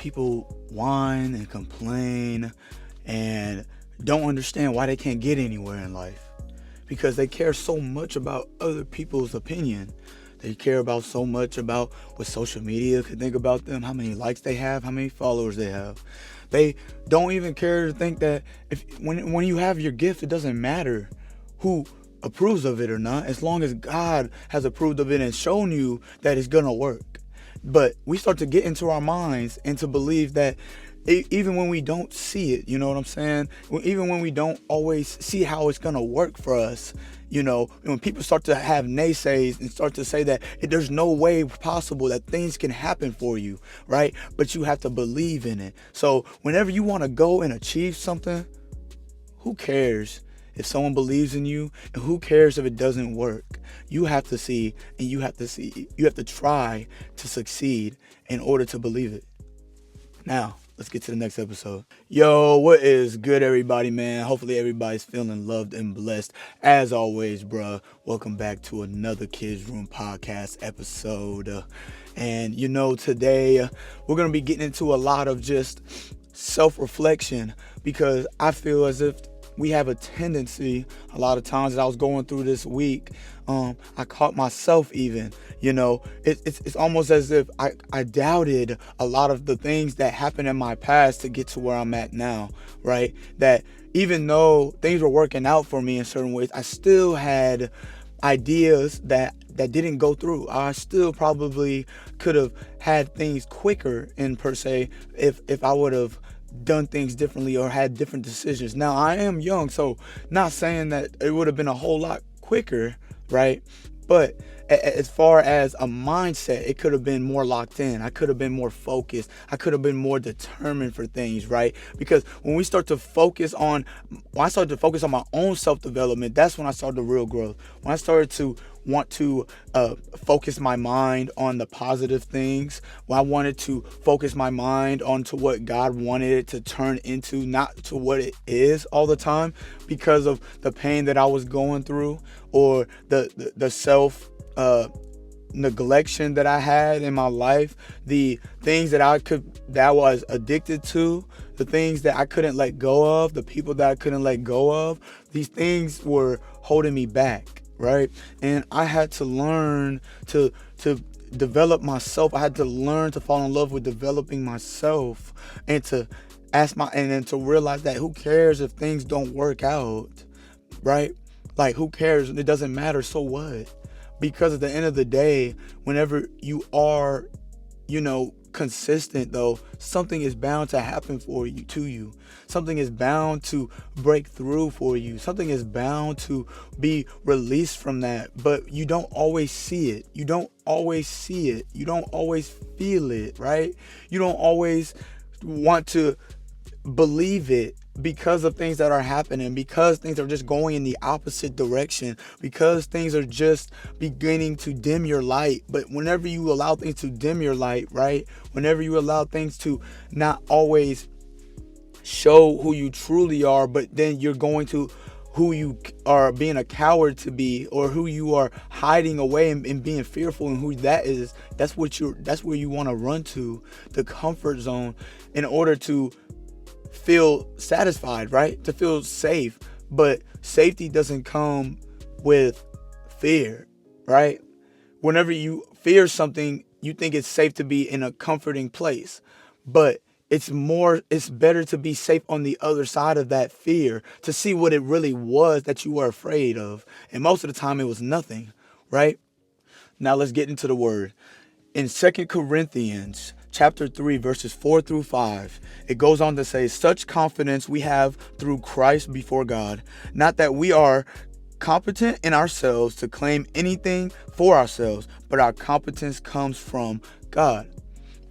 people whine and complain and don't understand why they can't get anywhere in life, because they care so much about other people's opinion. They care about so much about what social media could think about them, how many likes they have, how many followers they have. They don't even care to think that when you have your gift, it doesn't matter who approves of it or not, as long as God has approved of it and shown you that it's gonna work. But we start to get into our minds and to believe that even when we don't see it, you know what I'm saying? Even when we don't always see how it's gonna work for us, when people start to have naysays and start to say that there's no way possible that things can happen for you, right? But you have to believe in it. So whenever you want to go and achieve something, who cares if someone believes in you, and who cares if it doesn't work? You have to see, and you have to try to succeed in order to believe it. Now, let's get to the next episode. Yo, what is good, everybody, man? Hopefully everybody's feeling loved and blessed. As always, bruh, welcome back to another Kids Room podcast episode. And, today we're going to be getting into a lot of just self-reflection, because I feel as if we have a tendency, a lot of times that I was going through this week, I caught myself even, it's almost as if I doubted a lot of the things that happened in my past to get to where I'm at now, right? That even though things were working out for me in certain ways, I still had ideas that didn't go through. I still probably could have had things quicker in per se if I would have done things differently or had different decisions. Now, I am young, so not saying that it would have been a whole lot quicker, right? But as far as a mindset, it could have been more locked in. I could have been more focused. I could have been more determined for things, right? Because when I started to focus on my own self-development, that's when I started the real growth. When I started to want to focus my mind on the positive things, when I wanted to focus my mind onto what God wanted it to turn into, not to what it is all the time, because of the pain that I was going through, or the self neglection that I had in my life, the things that I was addicted to, the things that I couldn't let go of, the people that I couldn't let go of. These things were holding me back, right? And I had to learn to develop myself. I had to learn to fall in love with developing myself, and to and then to realize that who cares if things don't work out, right? Like, who cares? It doesn't matter. So what? Because at the end of the day, whenever you are, consistent, though, something is bound to happen to you. Something is bound to break through for you. Something is bound to be released from that. But you don't always see it. You don't always see it. You don't always feel it, right? You don't always want to believe it, because of things that are happening, because things are just going in the opposite direction, because things are just beginning to dim your light. But whenever you allow things to dim your light, right? Whenever you allow things to not always show who you truly are, but then you're going to who you are being a coward to be, or who you are hiding away and being fearful, and who that is, that's where you want to run to, the comfort zone, in order to feel satisfied, right? To feel safe. But safety doesn't come with fear, right? Whenever you fear something, you think it's safe to be in a comforting place. But it's better to be safe on the other side of that fear, to see what it really was that you were afraid of. And most of the time it was nothing, right? Now let's get into the word. In 2 Corinthians chapter 3, verses 4 through 5, it goes on to say, "Such confidence we have through Christ before God, not that we are competent in ourselves to claim anything for ourselves, but our competence comes from God."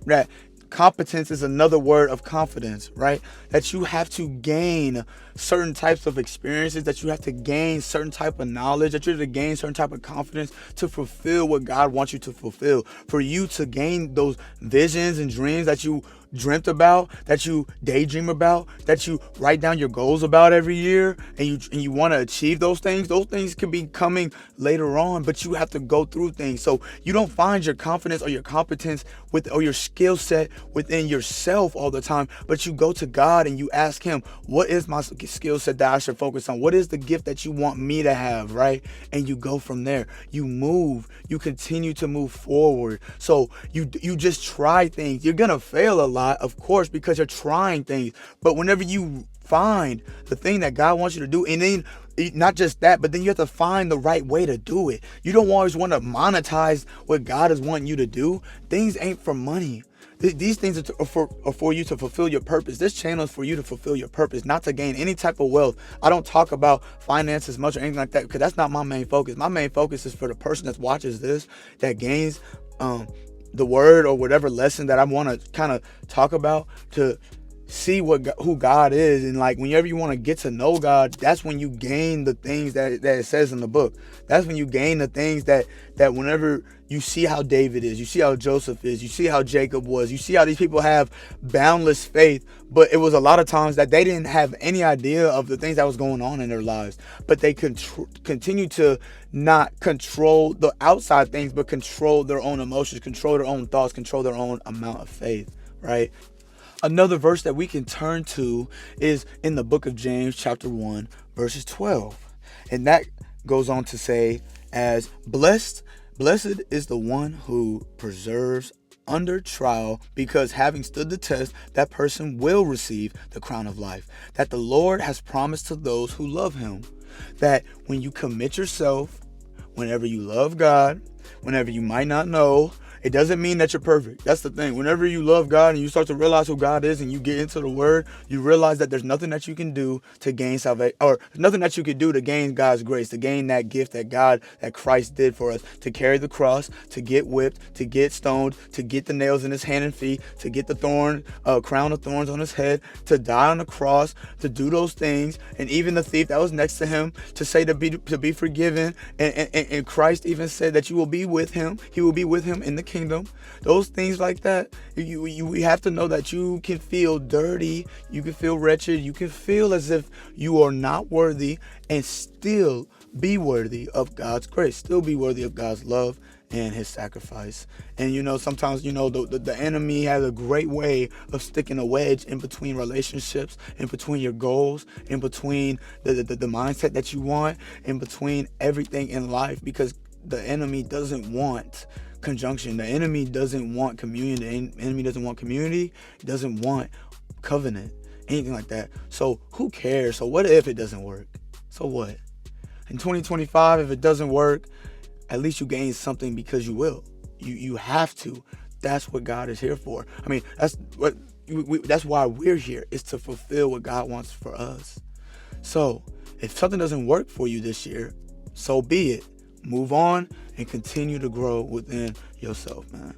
That competence is another word of confidence, right? That you have to gain certain types of experiences, that you have to gain certain type of knowledge, that you have to gain certain type of confidence to fulfill what God wants you to fulfill. For you to gain those visions and dreams that you dreamt about, that you daydream about, that you write down your goals about every year, and you want to achieve those things can be coming later on, but you have to go through things. So you don't find your confidence or your competence or your skill set within yourself all the time, but you go to God and you ask him, what is my skill set that I should focus on? What is the gift that you want me to have, right? And you go from there. You move, you continue to move forward. So you just try things. You're gonna fail a lot, of course, because you're trying things. But whenever you find the thing that God wants you to do, and then not just that, but then you have to find the right way to do it. You don't always want to monetize what God is wanting you to do. Things ain't for money. These things are for you to fulfill your purpose. This channel is for you to fulfill your purpose, not to gain any type of wealth. I don't talk about finances much or anything like that, because that's not my main focus. My main focus is for the person that watches this, that gains the word or whatever lesson that I want to kind of talk about, to see who God is. And like, whenever you want to get to know God, that's when you gain the things that it says in the book. That's when you gain the things that whenever you see how David is, you see how Joseph is, you see how Jacob was, you see how these people have boundless faith, but it was a lot of times that they didn't have any idea of the things that was going on in their lives, but they continue to not control the outside things, but control their own emotions, control their own thoughts, control their own amount of faith, right? Another verse that we can turn to is in the book of James, chapter 1, verses 12. And that goes on to say, as blessed is the one who perseveres under trial, because having stood the test, that person will receive the crown of life that the Lord has promised to those who love him. That when you commit yourself, whenever you love God, whenever you might not know, it doesn't mean that you're perfect. That's the thing. Whenever you love God and you start to realize who God is and you get into the word, you realize that there's nothing that you can do to gain salvation, or nothing that you can do to gain God's grace, to gain that gift that Christ did for us, to carry the cross, to get whipped, to get stoned, to get the nails in his hand and feet, to get the crown of thorns on his head, to die on the cross, to do those things. And even the thief that was next to him, to say to be forgiven. And Christ even said that you will be with him. He will be with him in the kingdom. Those things like that, we have to know that you can feel dirty, you can feel wretched, you can feel as if you are not worthy, and still be worthy of God's grace, still be worthy of God's love and his sacrifice. And sometimes the enemy has a great way of sticking a wedge in between relationships, in between your goals, in between the mindset that you want, in between everything in life, because the enemy doesn't want conjunction. The enemy doesn't want communion. The enemy doesn't want community. He doesn't want covenant, anything like that. So who cares? So what if it doesn't work? So what? In 2025, if it doesn't work, at least you gain something, because you will. You have to. That's what God is here for. I mean, that's why we're here, is to fulfill what God wants for us. So if something doesn't work for you this year, so be it. Move on and continue to grow within yourself, man.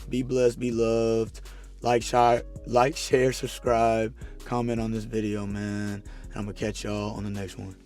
Be blessed, be loved. Like, share, subscribe, comment on this video, man. And I'm going to catch y'all on the next one.